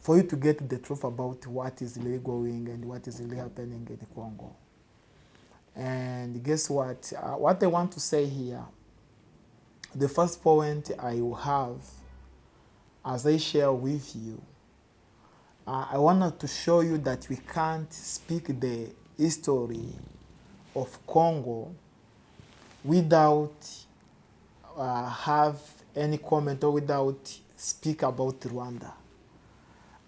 for you to get the truth about what is really going and what is really happening in Congo. And guess what? What I want to say here, the first point I will have as I share with you, I wanted to show you that we can't speak the history of Congo without have any comment or without speak about Rwanda.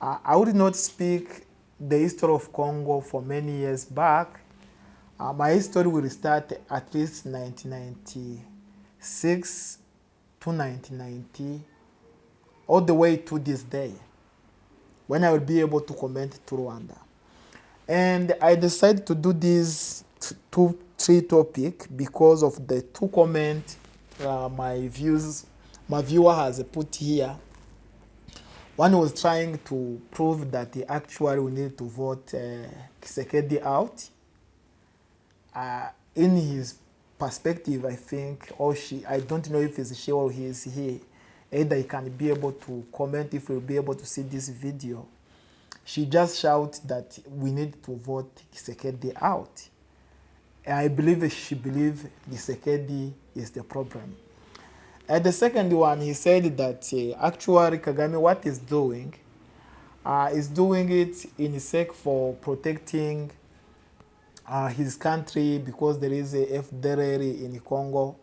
I would not speak the history of Congo for many years back. My history will start at least 1996 to 1990, all the way to this day, when I will be able to comment to Rwanda. And I decided to do these three topics because of the two comments my viewer has put here. One was trying to prove that actually we need to vote Tshisekedi out. In his perspective, I think, or she, I don't know if it's she or he is he, either he can be able to comment if we'll be able to see this video. She just shouts that we need to vote Tshisekedi out. I believe she believes Tshisekedi is the problem. And the second one, he said that actually Kagame, what he's doing, is doing it in sake for protecting his country because there is a FDLR in Congo,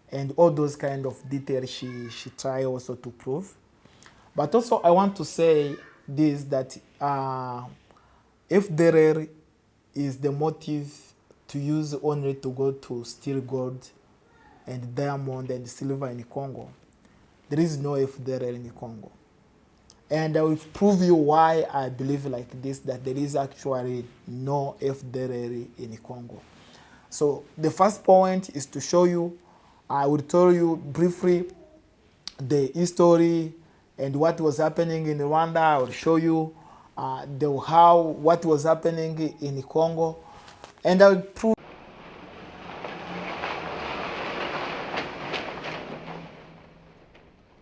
and all those kind of details she try also to prove. But also I want to say this, that FDLR is the motive to use only to go to steal gold and diamond and silver in Congo. There is no FDLR in Congo. And I will prove you why I believe like this, that there is actually no FDLR in Congo. So the first point is to show you, I will tell you briefly the history and what was happening in Rwanda. I will show you what was happening in Congo, and I will prove.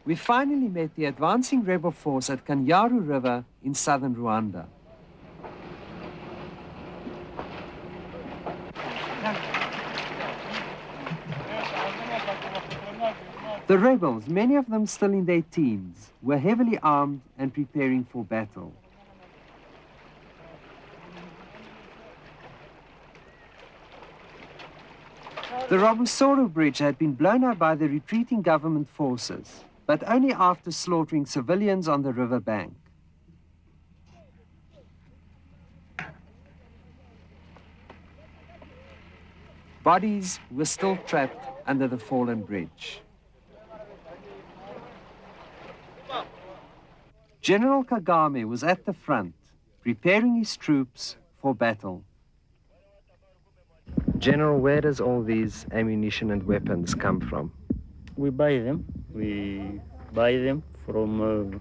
We finally met the advancing rebel force at Kanyaru River in southern Rwanda. The rebels, many of them still in their teens, were heavily armed and preparing for battle. The Rabusoro Bridge had been blown up by the retreating government forces, but only after slaughtering civilians on the river bank. Bodies were still trapped under the fallen bridge. General Kagame was at the front, preparing his troops for battle. General, where does all these ammunition and weapons come from? We buy them. We buy them from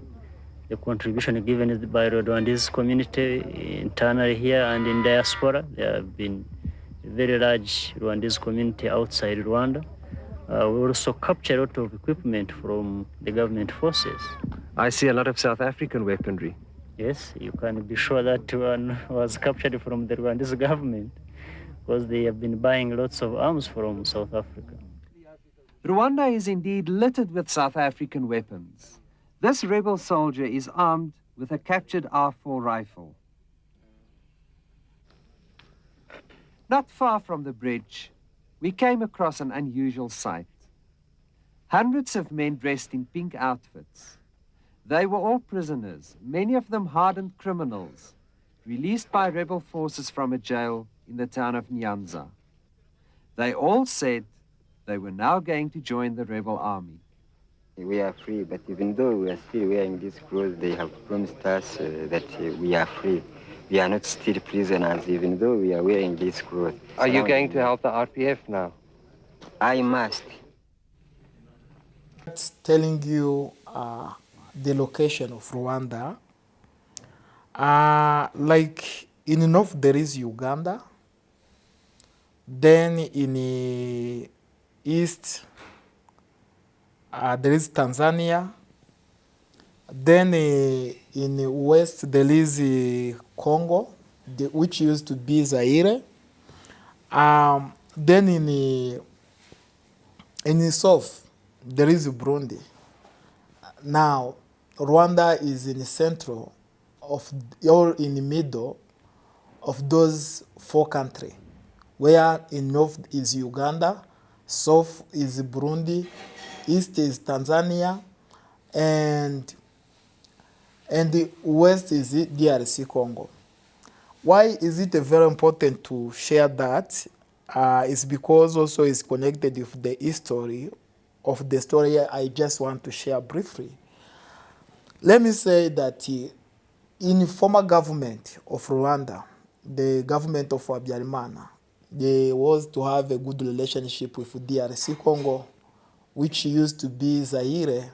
the contribution given by the Rwandese community internally here and in diaspora. There have been a very large Rwandese community outside Rwanda. We also capture a lot of equipment from the government forces. I see a lot of South African weaponry. Yes, you can be sure that one was captured from the Rwandese government, because they have been buying lots of arms from South Africa. Rwanda is indeed littered with South African weapons. This rebel soldier is armed with a captured R4 rifle. Not far from the bridge, we came across an unusual sight. Hundreds of men dressed in pink outfits. They were all prisoners, many of them hardened criminals, released by rebel forces from a jail in the town of Nyanza. They all said they were now going to join the rebel army. We are free, but even though we are still wearing these clothes, they have promised us that we are free. We are not still prisoners, even though we are wearing these clothes. Are you going to help the RPF now? I must. It's telling you the location of Rwanda. Like in the north there is Uganda. Then in the east there is Tanzania. Then In the west, there is Congo, which used to be Zaire. Then in the south, there is Burundi. Now, Rwanda is in the central of, or in the middle of those four countries, where in north is Uganda, south is Burundi, east is Tanzania, and the west is DRC Congo. Why is it very important to share that? It's because also it's connected with the history of the story I just want to share briefly. Let me say that in the former government of Rwanda, the government of Habyarimana, they was to have a good relationship with DRC Congo, which used to be Zaire,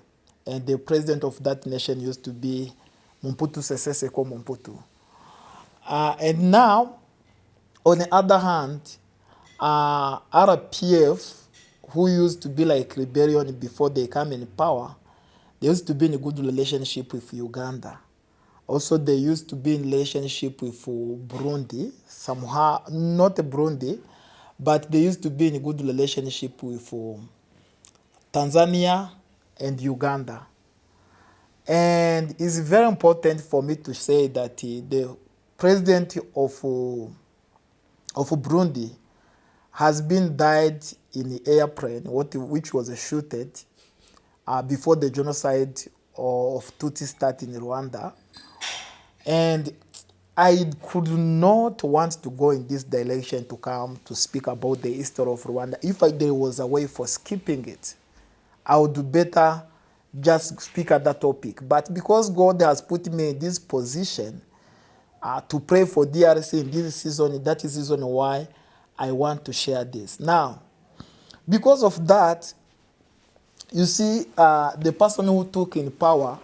and the president of that nation used to be Mobutu Sese Seko Mobutu. And now, on the other hand, RPF, who used to be like rebellion before they come in power, they used to be in a good relationship with Uganda. Also, they used to be in relationship with Burundi, somehow, not Burundi, but they used to be in a good relationship with Tanzania and Uganda. And it's very important for me to say that the president of Burundi has been died in the airplane, which was shooted before the genocide of Tutsi started in Rwanda. And I could not want to go in this direction to come to speak about the history of Rwanda. If there was a way for skipping it, I would do better just speak at that topic. But because God has put me in this position to pray for DRC in this season, that is the reason why I want to share this. Now, because of that, you see, the person who took in power,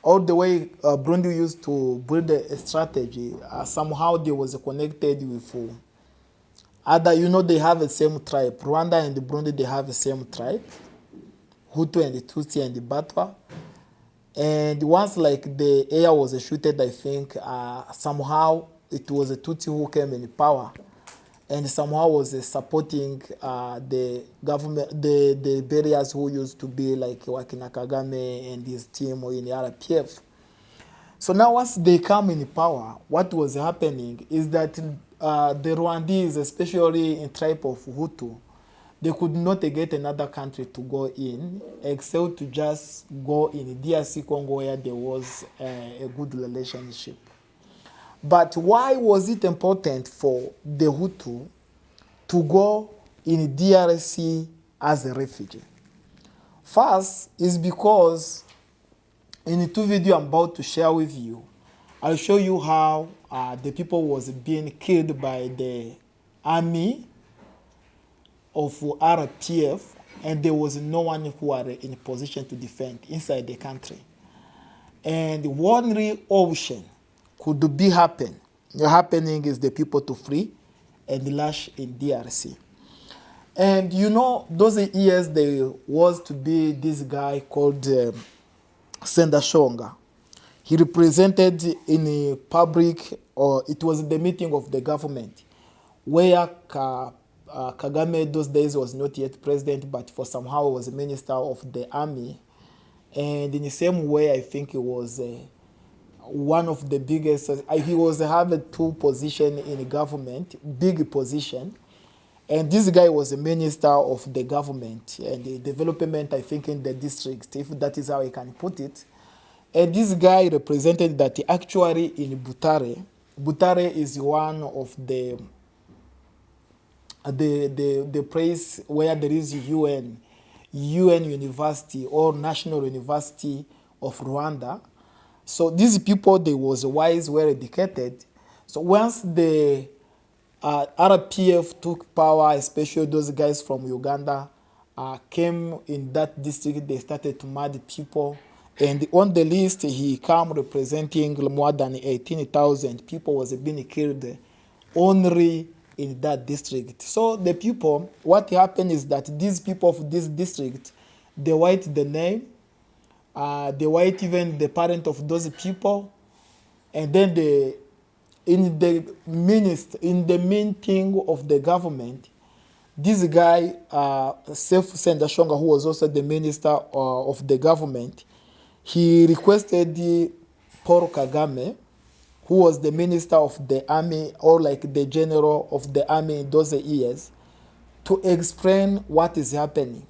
all the way Burundi used to build a strategy, somehow they was connected with other, they have the same tribe. Rwanda and Burundi, they have the same tribe. Hutu and the Tutsi and the Batwa. And once like the air was shooted, I think somehow it was a Tutsi who came in power and somehow was supporting the government, the barriers who used to be like Wakina Kagame and his team or in the RPF. So now once they come in power, what was happening is that the Rwandese, especially in tribe of Hutu, they could not get another country to go in except to just go in DRC Congo where there was a good relationship. But why was it important for the Hutu to go in DRC as a refugee? First is because in the two videos I'm about to share with you, I'll show you how the people was being killed by the army of RPF, and there was no one who were in a position to defend inside the country. And one real option could be happening is the people to flee and lash in DRC. And those years there was to be this guy called Sendashonga. He represented in a public, or it was the meeting of the government, where Kagame those days was not yet president, but for somehow was a minister of the army. And in the same way, I think it was one of the biggest, he was having two positions in the government, big position. And this guy was a minister of the government and the development, I think, in the district, if that is how I can put it. And this guy represented that actually in Butare. Butare is one of the place where there is UN University or National University of Rwanda. So these people, they was wise, well educated. So once the RPF took power, especially those guys from Uganda, came in that district, they started to murder people. And on the list, he came representing more than 18,000 people was being killed only in that district. So the people, what happened is that these people of this district, they write the name They were even the parent of those people. And then in the meeting of the government, this guy, Sefu Sendashonga, who was also the minister of the government, he requested Paul Kagame, who was the minister of the army, or like the general of the army in those years, to explain what is happening.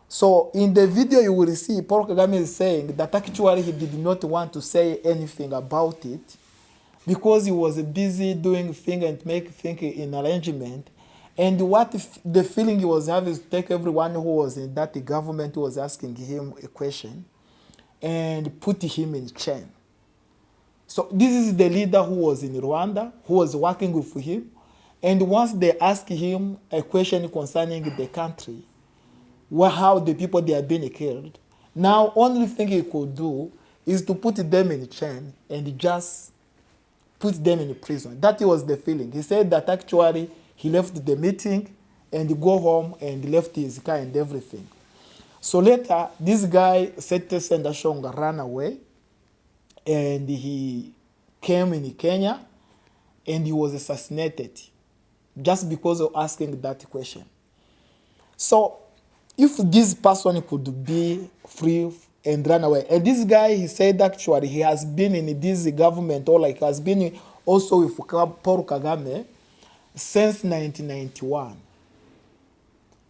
So in the video you will see Paul Kagame is saying that actually he did not want to say anything about it because he was busy doing things and making things in arrangement. And what the feeling he was having is to take everyone who was in that government who was asking him a question and put him in chain. So this is the leader who was in Rwanda, who was working with him. And once they asked him a question concerning the country, how the people they are being killed, now only thing he could do is to put them in chain and just put them in prison. That was the feeling. He said that actually he left the meeting and go home and left his car and everything. So later, this guy, Sete Sendashonga, ran away and he came in Kenya and he was assassinated just because of asking that question. So if this person could be free and run away, and this guy, he said actually he has been in this government, or like has been also with Paul Kagame since 1991.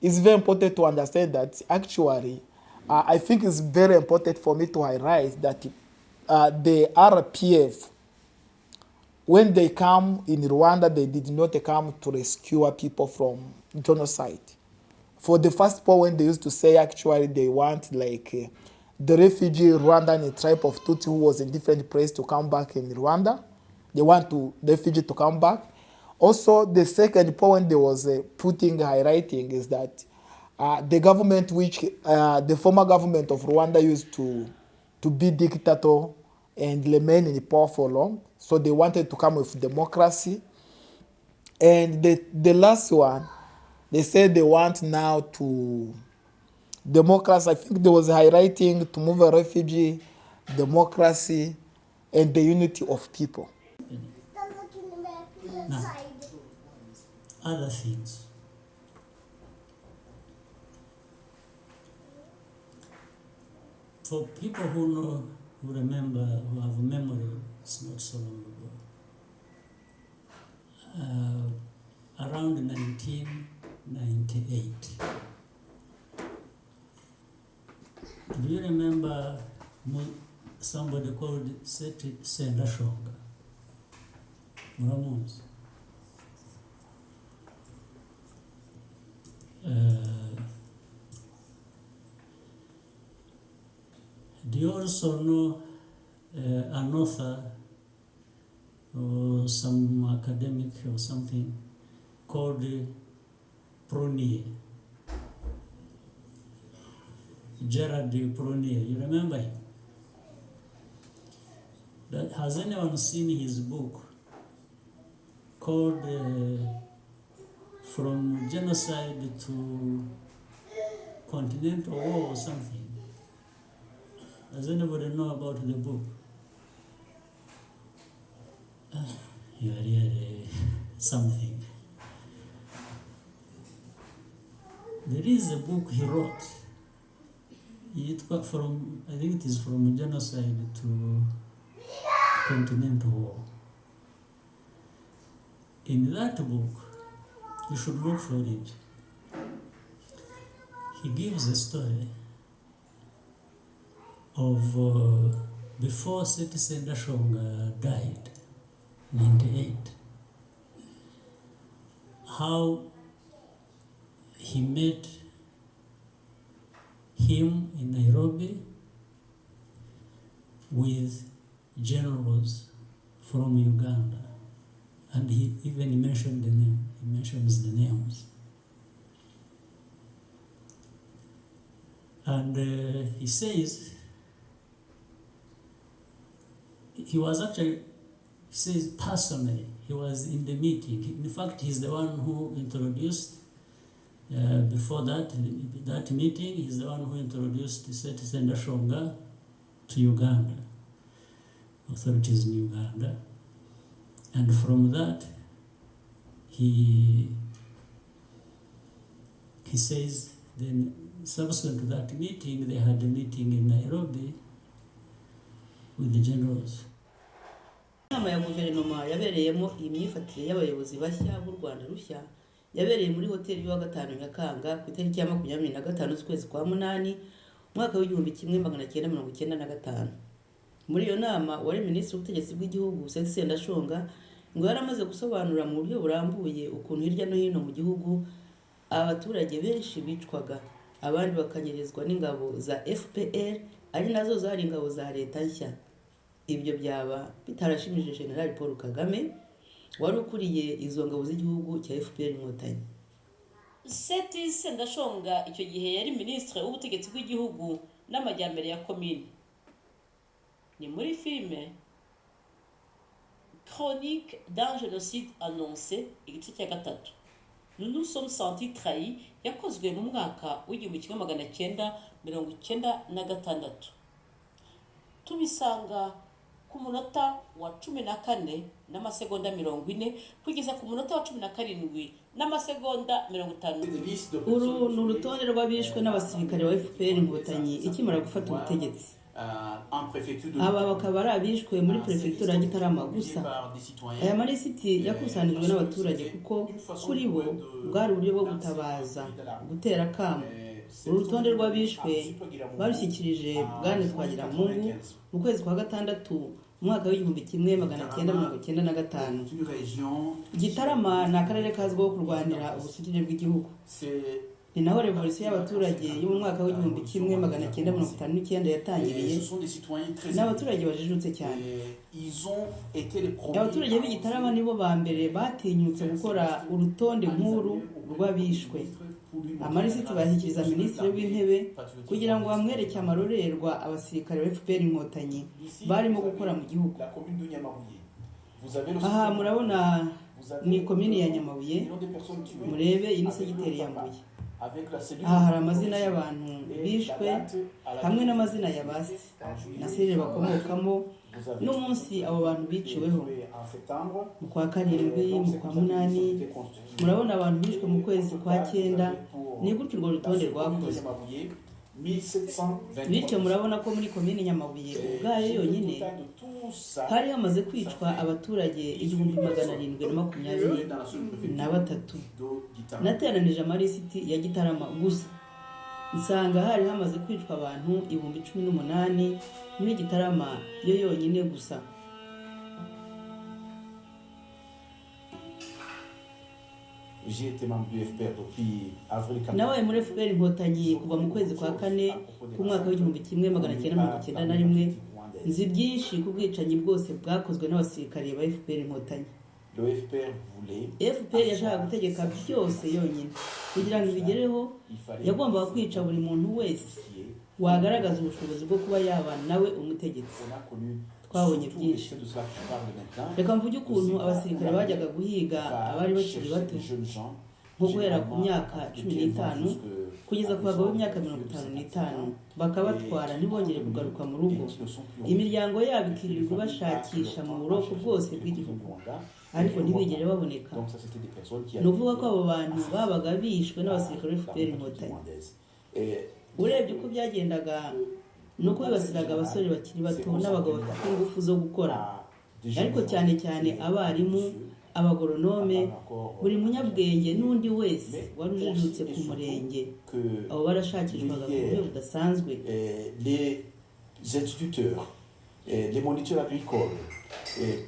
It's very important to understand that actually, I think it's very important for me to highlight that the RPF, when they come in Rwanda, they did not come to rescue people from genocide. For the first part, when they used to say actually they want like the refugee Rwandan and tribe of HUTU who was in different place to come back in Rwanda, they want the refugee to come back. Also, the second point when they was highlighting is that the government which, the former government of Rwanda used to be dictator and remain in power for long. So they wanted to come with democracy. And the last one, they said they want now to democracy. I think there was highlighting to move a refugee, democracy, and the unity of people. Now, other things. For people who know, who remember, who have a memory, it's not so long ago. Around 1998. Do you remember somebody called Seti Sendashonga? Muramuzi. Do you also know an author or some academic or something called Prunier? Gerard Prunier, you remember him? Has anyone seen his book called From Genocide to Continental War or something? Does anybody know about the book? You are really something. There is a book he wrote. From, I think it is From Genocide to Continental War. In that book, you should look for it. He gives a story of before Seti Sendashonga died, 98, how he met him in Nairobi with generals from Uganda, and he even mentioned the name. He mentions the names, and he says he was actually, he says personally, he was in the meeting. In fact, he's the one who introduced Before that meeting, he's the one who introduced Sendashonga to Uganda, authorities in Uganda. And from that, he says then subsequent to that meeting, they had a meeting in Nairobi with the generals. Inama ya guverinoma yabereyemo imyifatire y'abayobozi bashya b'u Rwanda rushya yabereye muri hoteli y'uwa gatanu Nyakanga ku itariki ya 25 z'ukwezi kwa munani mwaka w'1995. Muri iyo nama wari minisitiri w'ubutegetsi bw'igihugu Sendashonga ngo yaramaze gusobanura mu buryo burambuye ukuntu hirya no hino mu gihugu abaturage benshi bicwaga, abandi bakanyerezwa n'ingabo za FPR ari nazo zari ingabo za leta nshya. Ibyo byaba bitarashimije General Paul Kagame wari ukuriye izo ngabo z'igihugu cya FPR Inkotanyi. Sendashonga icyo gihe yari minisitiri w'ubutegetsi bw'igihugu n'amajyambere ya komine. Ni muri filime Chronique d'un génocide annoncé igice cya 3 Nous nous sommes sentis trahis yakozwe mu mwaka w'1996. Tubisanga ku munota wa 14 n'amasegonda 40 kugeza ku munota wa 17 n'amasegonda 50. Uru ni urutonde rw'abishwe n'abasirikare wa FPR Inkotanyi ikimara gufata ubutegetsi. Aba bakaba ari abishwe muri prefecture ya Gitarama gusa. Aya malisiti yakusanijwe n'abaturage kuko kuri bo bwari uburyo bwo gutabaza, gutera kamo. Uru rutonde rw'abishwe barushyikirije Bwana Twagiramungu mu kwezi kwa gatandatu umwaka w'1995. Gitarama ni akarere kazwiho kurwanira ubusugire bw'igihugu. Ni naho revolution y'abaturage yo mu mwaka w'1959 yatangiriye. N'abaturage bajijutse cyane. Abaturage b'Igitarama nibo ba mbere batinyutse gukora urutonde nkuru rw'abishwe. Amalisiti bashyikiriza minisitiri w'intebe kugira ngo bamwereke amarorerwa abasirikare ba FPR Inkotanyi barimo gukora mu gihugu. Aha murabona ni komini ya Nyamabuye, murebe iyi ni segiteri ya Mbuye. Aha hari amazina y'abantu bishwe hamwe n'amazina ya basi na serire bakomokamo n'umunsi abo bantu biciweho. Mu kwa 7, mu kwa 8 murabona abantu bishwe mu kwezi kwa 9. Ni gutyo urwo rutonde rwakoze. Bityo murabona ko muri komini Nyamabuye ubwayo yonyine hari hamaze kwicwa abaturage 723. Nateranije amalisiti ya Gitarama gusa nsanga hari hamaze kwicwa abantu 18,000 muri Gitarama yo yonyine gusa. Nawe muri FPR Inkotanyi kuva mu kwezi kwa 4 ku mwaka w'1991 nzi byinshi ku bwicanyi bwose bwakozwe n'abasirikare ba FPR Inkotanyi. FPR yashaka gutegeka byose yonyine. Kugira ngo ibigereho yagombaga kwica buri muntu wese wagaragaza ubushobozi bwo kuba yabana nawe umutegetsi. Twabonye byinshi. Reka mvuge ukuntu abasirikare bajyaga guhiga abari bakiri bato nko guhera ku myaka 15 kugeza ku bagabo b'imyaka 55 bakabatwara ntibongere kugaruka mu rugo. Imiryango yabo ikirirwa bashakisha mu buroko bwose bw'igihugu ariko ntibigere baboneka. Nuvuga ko abo bantu babaga bishwe n'abasirikare FPR Inkotanyi. Urebye uko byagendaga nuko bibasiraga abasore bakiri bato n'abagabo bafite ingufu zo gukora, ariko cyane cyane abarimu, abagoronome, buri munyabwenge n'undi wese wari ujijutse ku murenge. Abo barashakishwaga ku buryo budasanzwe. Les instituteurs, les moniteurs agricoles,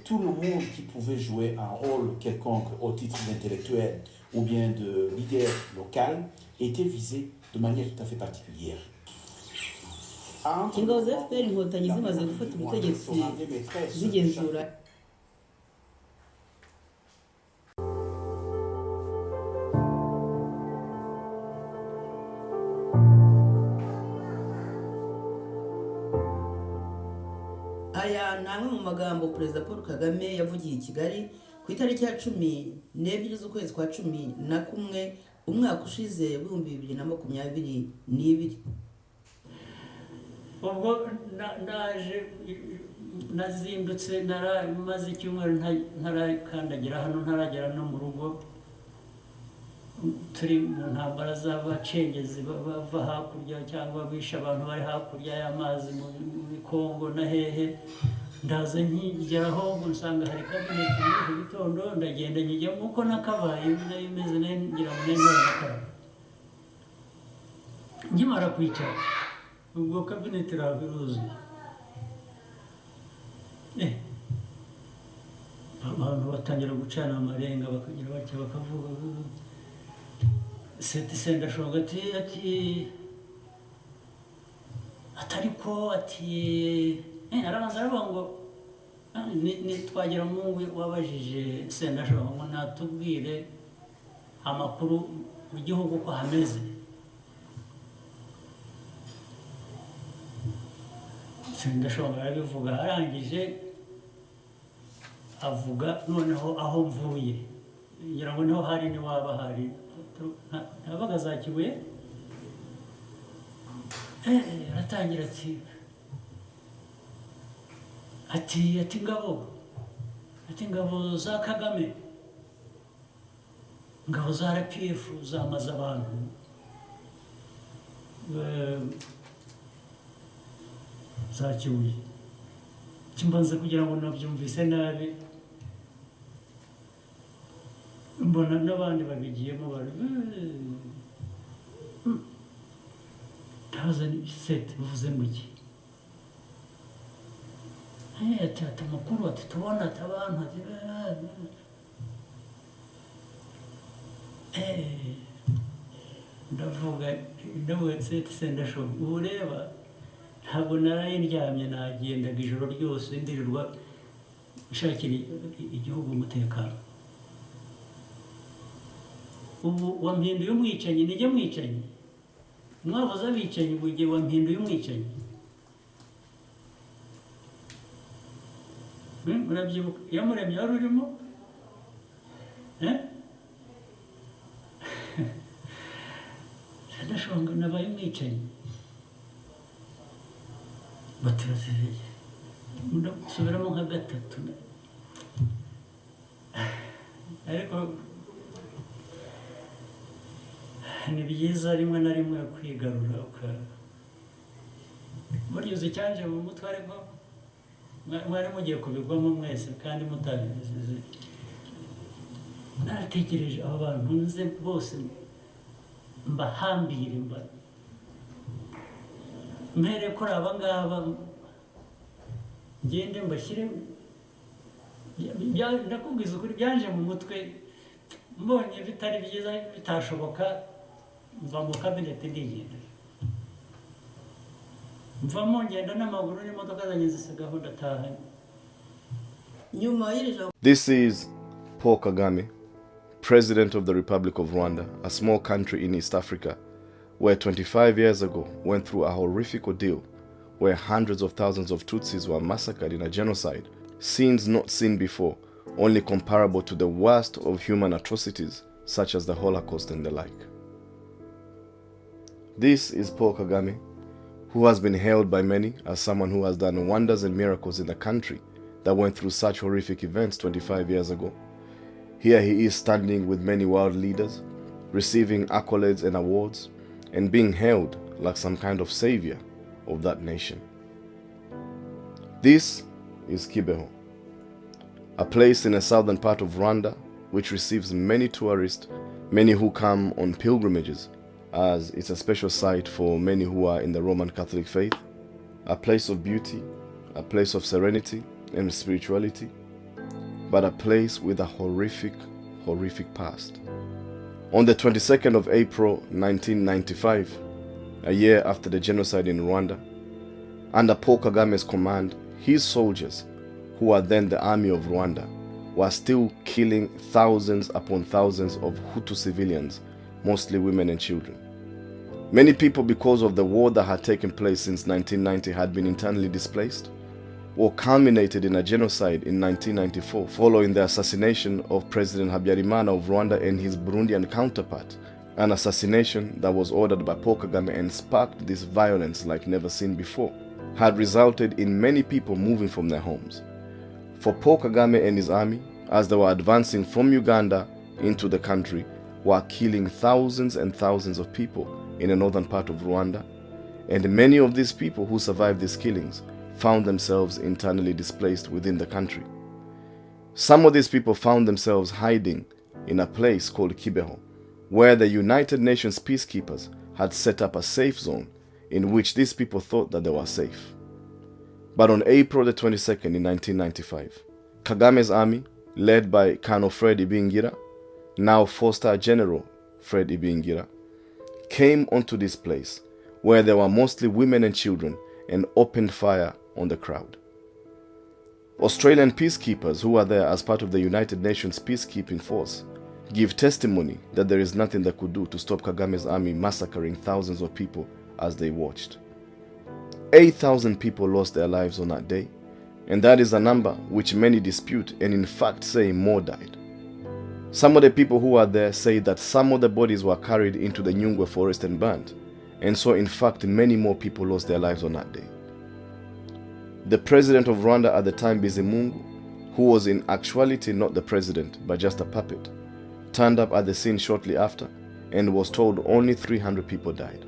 tout le monde qui pouvait jouer un rôle quelconque au titre d'intellectuel ou bien de leader local était visé de manière tout à fait particulière. Ingabo za FPR Inkotanyi zimaze gufata ubutegetsi zigenzura aya namwe mu magambo Perezida Paul Kagame yavugiye i Kigali ku itariki ya 12 z'ukwezi kwa 11 umwaka ushize w'ibihumbi 2022 ubwo ndaje nazindutse maze icyumweru ntarakandagira hano, ntaragera no mu rugo, turi mu ntambara z'abacengezi bava hakurya cyangwa bisha abantu bari hakurya y'amazi mu Kongo na hehe. Ndaza nkigeraho nsanga hari kabineti mu gitondo, ndagenda njya uko nakabaye imeze ngira ngo nakara. Nkimara kwicara ubwo kabineti rabiruzi, abantu batangira gucana amarenga, bakagira bake bakavuga sendashonga ati atariko ati arabanza aravuga ngo ni twagira Mungu wabajije sendashonga ngo natubwire amakuru mu gihugu ko hameze. Sendashonga arabivuga, arangije avuga noneho aho mvuye, ngira ngo niho hari ni waba hari nabaga za Kibuye. Aratangira ati ngabo za Kagame, ngabo za RPF zamaze abantu, za Kibuye. Kimbanze kugira ngo nabyumvise nabi, mbona n'abandi babigiyemo bari ntazani sete bivuze mu gihe ati amakuru ati tubona ati abantu ati ndavuga sete sendashonga, ubu reba ntabwo naraye ndyamye, nagendaga ijoro ryose ndirirwa nshakira igihugu umutekano. Ubu wampinduye umwicanyi, nijye mwicanyi, mwavuze abicanyi, ubu gihe wampinduye umwicanyi. Murabyibuka Iyamuremye wari urimo? Sendashonga nabaye umwicanyi. Baturasireye ndasubiramo nka gatatu, ariko ni byiza rimwe na rimwe kwigarura murize cyanje mu mutwe, ariko mwari mugiye kubigwamo mwese kandi mutabizize. Naratekereje abo bantu nze bose mbahambire mbere kuri aba ngaba, ngende mbashyire. Ndakubwiza ukuri byanje mu mutwe, mbonye bitari byiza bitashoboka, mva mu kabineti ndigenda, mvamo ngenda n'amaguru n'imodoka zanjye zisigaho ndataha. This is Paul Kagame, President of the Republic of Rwanda, a small country in East Africa, where 25 years ago went through a horrific ordeal where hundreds of thousands of Tutsis were massacred in a genocide, scenes not seen before, only comparable to the worst of human atrocities such as the Holocaust and the like. This is Paul Kagame, who has been hailed by many as someone who has done wonders and miracles in the country that went through such horrific events 25 years ago. Here he is standing with many world leaders, receiving accolades and awards, and being hailed like some kind of savior of that nation. This is Kibeho, a place in the southern part of Rwanda which receives many tourists, many who come on pilgrimages, as it's a special site for many who are in the Roman Catholic faith, a place of beauty, a place of serenity and spirituality, but a place with a horrific past. On the 22nd of April 1995, a year after the genocide in Rwanda, under Paul Kagame's command, his soldiers, who were then the army of Rwanda, were still killing thousands upon thousands of Hutu civilians, mostly women and children. Many people, because of the war that had taken place since 1990, had been internally displaced, or culminated in a genocide in 1994 following the assassination of President Habyarimana of Rwanda and his Burundian counterpart, an assassination that was ordered by Paul Kagame and sparked this violence like never seen before, had resulted in many people moving from their homes. For Paul Kagame and his army, as they were advancing from Uganda into the country, were killing thousands and thousands of people in the northern part of Rwanda, and many of these people who survived these killings found themselves internally displaced within the country. Some of these people found themselves hiding in a place called Kibeho, where the United Nations peacekeepers had set up a safe zone in which these people thought that they were safe. But on April the 22nd in 1995, Kagame's army, led by Colonel Fred Ibingira, now 4-star General Fred Ibingira, came onto this place where there were mostly women and children and opened fire on the crowd. Australian peacekeepers who were there as part of the United Nations peacekeeping force give testimony that there is nothing they could do to stop Kagame's army massacring thousands of people as they watched. 8,000 people lost their lives on that day, and that is a number which many dispute and in fact say more died. Some of the people who were there say that some of the bodies were carried into the Nyungwe forest and burnt, and so in fact many more people lost their lives on that day. The president of Rwanda at the time, Bizimungu, who was in actuality not the president but just a puppet, turned up at the scene shortly after and was told only 300 people died.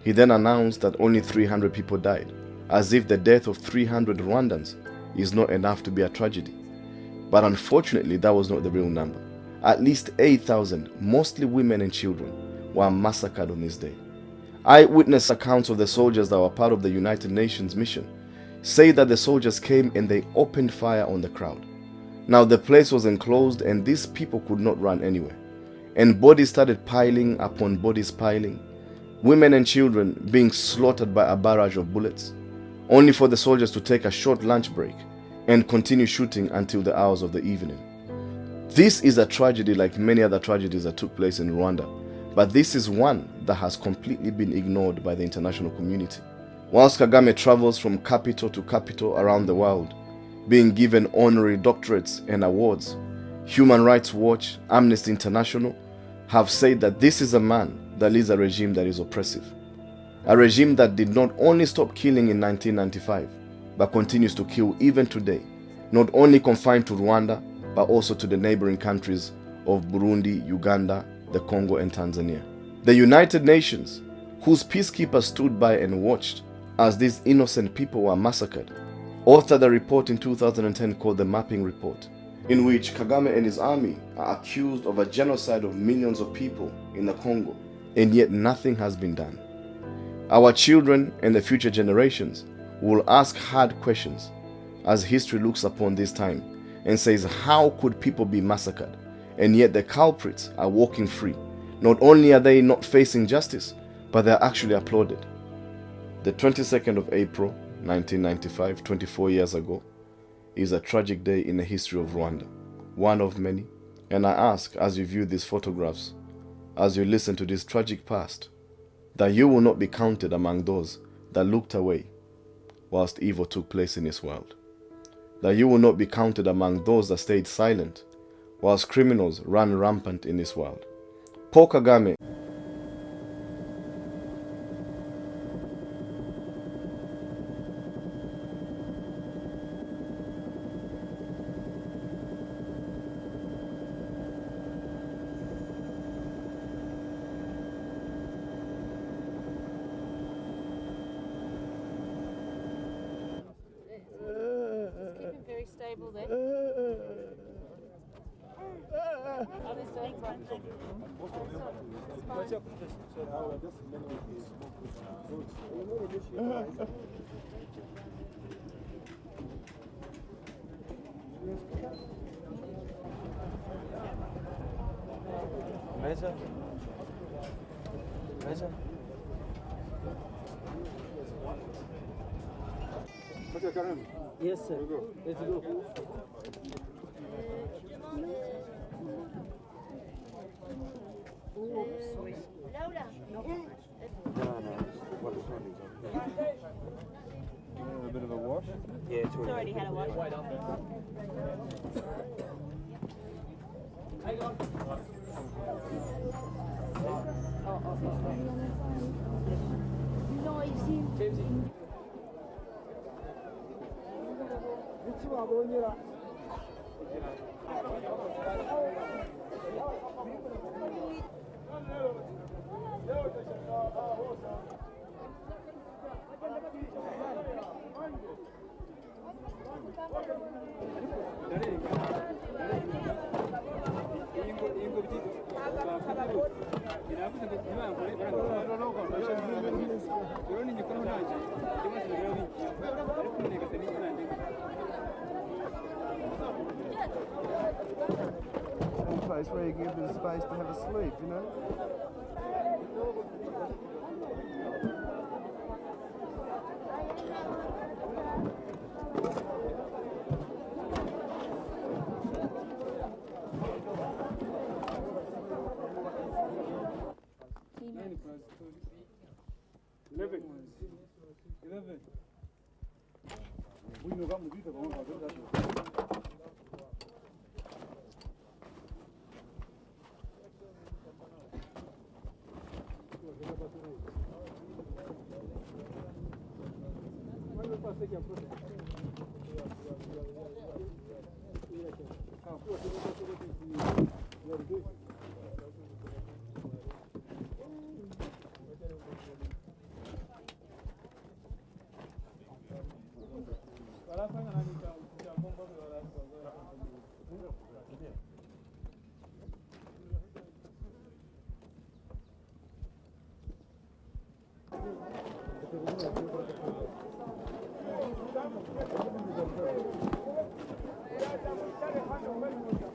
He then announced that only 300 people died, as if the death of 300 Rwandans is not enough to be a tragedy. But unfortunately, that was not the real number. At least 8,000, mostly women and children, were massacred on this day. Eyewitness accounts of the soldiers that were part of the United Nations mission say that the soldiers came and they opened fire on the crowd. Now the place was enclosed and these people could not run anywhere. And bodies started piling upon bodies piling, women and children being slaughtered by a barrage of bullets, only for the soldiers to take a short lunch break and continue shooting until the hours of the evening. This is a tragedy like many other tragedies that took place in Rwanda, but this is one that has completely been ignored by the international community. Whilst Kagame travels from capital to capital around the world, being given honorary doctorates and awards, Human Rights Watch, Amnesty International have said that this is a man that leads a regime that is oppressive. A regime that did not only stop killing in 1995, but continues to kill even today, not only confined to Rwanda, but also to the neighboring countries of Burundi, Uganda, the Congo and Tanzania. The United Nations, whose peacekeepers stood by and watched as these innocent people were massacred, authored a report in 2010 called the Mapping Report, in which Kagame and his army are accused of a genocide of millions of people in the Congo, and yet nothing has been done. Our children and the future generations will ask hard questions as history looks upon this time and says, how could people be massacred and yet the culprits are walking free? Not only are they not facing justice, but they are actually applauded. The 22nd of April 1995, 24 years ago, is a tragic day in the history of Rwanda, one of many, and I ask, as you view these photographs, as you listen to this tragic past, that you will not be counted among those that looked away whilst evil took place in this world. That you will not be counted among those that stayed silent whilst criminals ran rampant in this world. Paul Kagame Stable there. Yes, sir. Let's go. Laura. A bit of a wash? Yeah, it's already had a wash. Non, ici. A place where you give them space to have a sleep, you know? Thank you.